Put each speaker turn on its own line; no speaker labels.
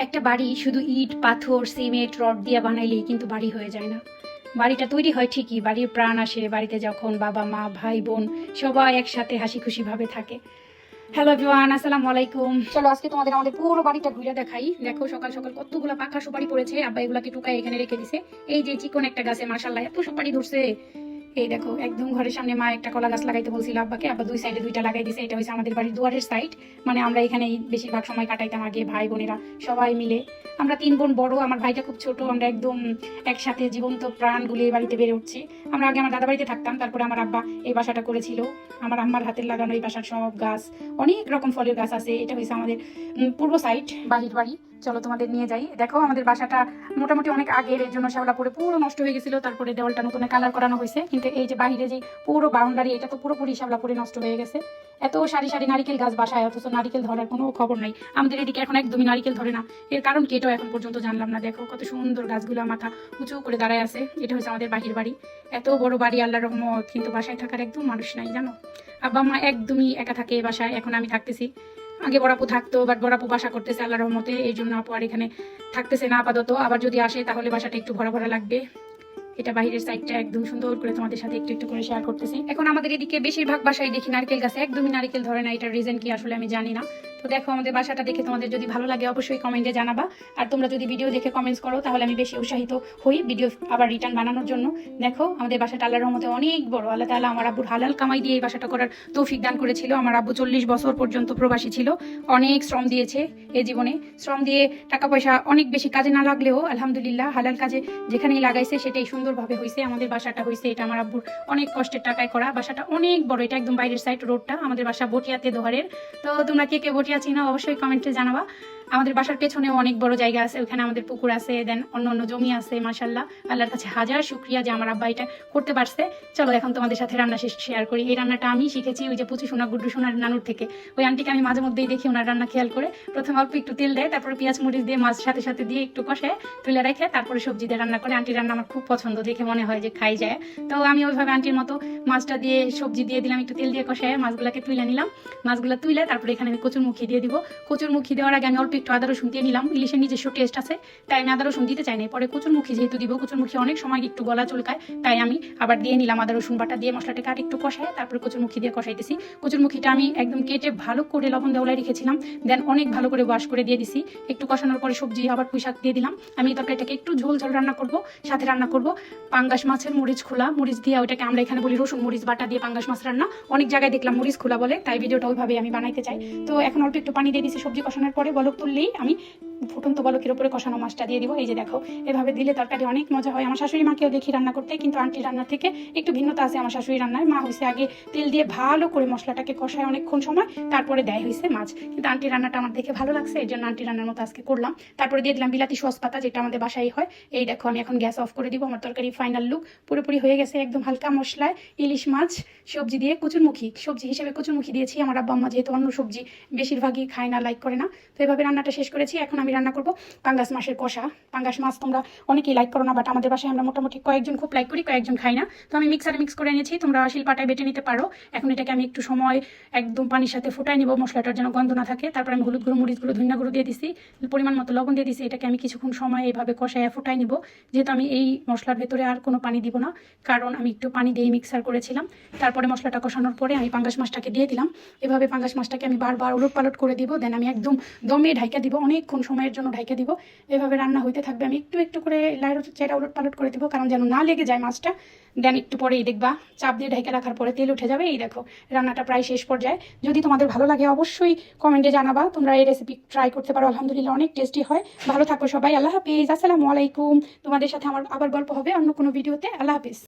একটা বাড়ি শুধু ইট পাথর সিমেন্ট রড দিয়ে বানাইলেই কিন্তু বাড়ি হয়ে যায় না। বাড়িটা তৈরি হয় ঠিকই, বাড়ির প্রাণ আসে বাড়িতে যখন বাবা মা ভাই বোন সবাই একসাথে হাসি খুশি ভাবে থাকে। হ্যালো এভরিওয়ান, আসসালামু আলাইকুম। চলো আজকে তোমাদের আমাদের পুরো বাড়িটা ঘুরে দেখাই। দেখো সকাল সকাল কতগুলো পাকা সুপারি পড়েছে, আব্বা এগুলাকে টুকাই এখানে রেখে দিছে। এই যে চিকন একটা গাছে মাশাআল্লাহ এত সুপারি ধরছে। এই দেখো একদম ঘরের সামনে মা একটা কলা গাছ লাগাইতে বলছিল আব্বাকে, আব্বা দুই সাইডে দুইটা লাগাই দিছে। এটা হচ্ছে আমাদের বাড়ির দুয়ারের সাইড, মানে আমরা এখানেই বেশিরভাগ সময় কাটাইতাম আগে ভাই বোনেরা সবাই মিলে। আমরা 3 বোন বড়, আমার ভাইটা খুব ছোট, আমরা একদম একসাথে জীবন্ত প্রাণ গুলিয়ে বাড়িতে বেড়ে উঠছি। আমরা আগে আমার দাদা বাড়িতে থাকতাম, তারপরে আমার আব্বা এই বাসাটা করেছিল। আমার আম্মার হাতের লাগানো এই বাসার সব গাছ, অনেক রকম ফলের গাছ আছে। এটা হচ্ছে আমাদের পূর্ব সাইড বাহির বাড়ি। চলো তোমাদের নিয়ে যাই। দেখো আমাদের বাসাটা মোটামুটি অনেক আগের, এর জন্য শ্যাওলা পরে পুরো নষ্ট হয়ে গেছিল। তারপরে দেওয়ালটা নতুন কালার করানো হয়েছে, কিন্তু এই যে বাহিরে যে পুরো বাউন্ডারি, এটা তো পুরোপুরি শ্যাওলা পরে নষ্ট হয়ে গেছে। এত সারি সারি নারিকেল গাছ বাসায়, অথচ নারিকেল ধরার কোনো খবর নাই। আমাদের এদিকে এখন একদমই নারিকেল ধরে না। এর কারণ কি এটাও এখন পর্যন্ত জানলাম না। দেখো কত সুন্দর গাছগুলো মাথা উঁচু করে দাঁড়ায় আছে। এটা হচ্ছে আমাদের বাহির বাড়ি। এত বড় বাড়ি, আল্লাহর রহমত, কিন্তু বাসায় থাকার একদম মানুষ নাই জানো। আব্বা মা একদমই একা থাকে এই বাসায়। এখন আমি থাকতেছি, আগে বড়াপু থাকতো, বাট বড়াপু বাসা করতেছে আল্লাহর রহমতে, এই জন্য আপু আর এখানে থাকতেছে না আপাতত। আবার যদি আসে তাহলে বাসাটা একটু ভরা ভরা লাগবে। এটা বাইরের সাইডটা একদম সুন্দর করে তোমাদের সাথে একটু একটু করে শেয়ার করতেছি। এখন আমাদের এদিকে বেশিরভাগ বাসায় দেখি নারকেল গাছে একদমই নারকেল ধরে না। এটার রিজন কি আসলে আমি জানি না। তো দেখো আমাদের বাসাটা দেখে তোমাদের যদি ভালো লাগে অবশ্যই কমেন্টে জানাবা। আর তোমরা যদি ভিডিও দেখে কমেন্টস করো তাহলে আমি বেশি উৎসাহিত হই ভিডিও আবার রিটার্ন বানানোর জন্য। দেখো আমাদের বাসাটা আল্লাহর রহমতে অনেক বড়। আল্লাহ তাআলা আমার আব্বুর হালাল কামাই দিয়ে এই বাসাটা করার তৌফিক দান করেছিল। আমার আব্বু 40 বছর পর্যন্ত প্রবাসী ছিল, অনেক শ্রম দিয়েছে এই জীবনে। শ্রম দিয়ে টাকা পয়সা অনেক বেশি কাজে না লাগলেও আলহামদুলিল্লাহ হালাল কাজে যেখানেই লাগাইছে সেটাই সুন্দরভাবে হয়েছে। আমাদের বাসাটা হয়েছে, এটা আমার আব্বুর অনেক কষ্টের টাকায় করা। বাসাটা অনেক বড়, এটা একদম বাইরের সাইড রোডটা। আমাদের বাসা বটিয়াতে দোহারের। তো তোমরা কে কে বটিয়া চিনো অবশ্যই কমেন্টে জানাবা। আমাদের বাসার পেছনেও অনেক বড় জায়গা আছে, ওখানে আমাদের পুকুর আছে, দেন অন্য অন্য জমি আছে। মাশাআল্লাহ, আল্লাহর কাছে হাজার শুকরিয়া যে আমার আব্বা এটা করতে পারছে। চলো এখন তোমাদের সাথে রান্না শেয়ার করি। এই রান্নাটা আমি শিখেছি ওই যে পুচু সোনা গুড্ডু সোনার নানুর থেকে। ওই আন্টিকে আমি মাঝে মধ্যেই দেখি ওনার রান্না খেয়াল করে। প্রথমে অল্প একটু তেল দেয়, তারপরে পেঁয়াজ মরিচ দিয়ে মাছ সাথে সাথে দিয়ে একটু কষে তুলে রেখে তারপরে সবজি দিয়ে রান্না করে। আন্টির রান্না আমার খুব পছন্দ, দেখে মনে হয় যে খাই যায়। তো আমি ওইভাবে আন্টির মতো মাছটা দিয়ে সবজি দিয়ে দিলাম, একটু তেল দিয়ে কষায় মাছগুলোকে তুলে নিলাম। মাছগুলো তুলে তারপরে এখানে আমি কচুরমুখী দিয়ে দিব। কচুরমুখী দেওয়ার আগে আমি অল্প একটু আদা রসুন দিয়ে নিলাম। ইলিশের নিজস্ব টেস্ট আছে, তাই আমি আদা রসুন দিতে চাই না। পরে কচুরমুখী যেহেতু দিব, কচুরমুখী অনেক সময় একটু গলা চুলকায়, তাই আমি আবার দিয়ে নিলাম আদা রসুন বাটা দিয়ে। মশলাটাকে আর একটু কষায় তারপরে কচুরমুখী দিয়ে কষাইতেছি। কচুরমুখীটা আমি একদম কেটে ভালো করে লবণ দেওয়ালাই রেখেছিলাম, দেন অনেক ভালো করে ওয়াশ করে দিয়ে দিছি। একটু কষানোর পরে সবজি আবার পুঁই শাক দিয়ে দিলাম। আমি এই তরকারিটাকে একটু ঝোল ঝোল রান্না করব, সাথে রান্না করব পাঙ্গাস মাছের মরিচ খোলা। মরিচ দিয়ে ওইটাকে আমরা এখানে বলি রসুন মরিচ বাটা দিয়ে পাঙ্গাস মাছ রান্না। অনেক জায়গায় দেখলাম মরিচ খোলা বলে, তাই ভিডিওটা ওইভাবে আমি বানাইতে চাই। তো এখন অল্প একটু পানি দিয়ে দিছি। সবজি কষানোর পরে বলক তুললেই আমি ফুটন্ত বলকের উপরে কষানো মাছটা দিয়ে দিব। এই যে দেখো এভাবে দিলে তরকারি অনেক মজা হয়। আমার শাশুড়ি মাকেও দেখি রান্না করতে, কিন্তু আন্টির রান্নার থেকে একটু ভিন্নতা আছে আমার শাশুড়ি রান্নায়। মা হয়েছে আগে তেল দিয়ে ভালো করে মশলাটাকে কষায় অনেকক্ষণ সময়, তারপরে দেয় হয়েছে মাছ। কিন্তু আন্টির রান্নাটা আমার দেখে ভালো লাগছে, এই জন্য আন্টির রান্নার মতো আজকে করলাম। তারপরে দিয়ে দিলাম বিলাতি সস পাতা, যেটা আমাদের বাসায় হয়। এই দেখো আমি এখন গ্যাস অফ করে দিব। আমার তরকারি ফাইনাল লুক পুরোপুরি হয়ে গেছে, একদম হালকা মশলায় ইলিশ মাছ সবজি দিয়ে কচুরমুখী সবজি হিসেবে কচুরমুখী দিয়েছি। আমার আব্বা আম্মা যেহেতু অন্য সবজি বেশিরভাগই খায় না, লাইক করে না, তো এভাবে রান্নাটা শেষ করেছি। এখন আমি রান্না করবো পাঙ্গাস মাছের কষা। পাঙ্গাস মাছ তোমরা অনেকেই লাইক করো না, বাট আমাদের বাসায় আমরা মোটামুটি কয়েকজন খুব লাইক করি, কয়েকজন খাই না। তো আমি মিক্সারে মিক্স করে এনেছি, তোমরা শিলপাটায় বেটে নিতে পারো। এখন এটাকে আমি একটু সময় একদম পানির সাথে ফুটাই নিব, মশলাটার যেন গন্ধ না থাকে। তারপর আমি হলুদ গুঁড়ো মরিচ গুঁড়ো ধনিয়া গুঁড়ো দিয়ে দিছি, পরিমাণ মতো লবণ দিয়ে দিছি। এটাকে আমি কিছুক্ষণ সময় এইভাবে কষায় ফুটাই নিব। যেহেতু আমি এই মশলার ভেতরে আর কোনো পানি দিব না, কারণ আমি একটু পানি দিয়ে মিক্সার করেছিলাম। তারপরে মশলাটা কষানোর পরে আমি পাঙ্গাস মাছটাকে দিয়ে দিলাম। এভাবে পাঙ্গাস মাছটাকে আমি বারবার উলট পালট করে দিব, দেন আমি একদম দমে ঢাইকা দিব, অনেকক্ষণ সময়ের জন্য ঢাইকা দিব। এভাবে রান্না হইতে থাকবে। আমি একটু একটু করে চেরা উলট পালট করে দিব, কারণ যেন না লেগে যায় মাছটা। দেন একটু পরেই দেখবা চাপ দিয়ে ঢেকে রাখার পরে তেল উঠে যাবে। এই দেখো রান্নাটা প্রায় শেষ পর্যায়ে। যদি তোমাদের ভালো লাগে অবশ্যই কমেন্টে জানাবা। তোমরা এই রেসিপি ট্রাই করতে পারো, আলহামদুলিল্লাহ অনেক টেস্টি হয়। ভালো থাকো সবাই, আল্লাহ হাফিজ, আসসালামু আলাইকুম। তোমাদের সাথে আমার আবার গল্প হবে অন্য কোনো ভিডিওতে। আল্লাহ হাফিজ।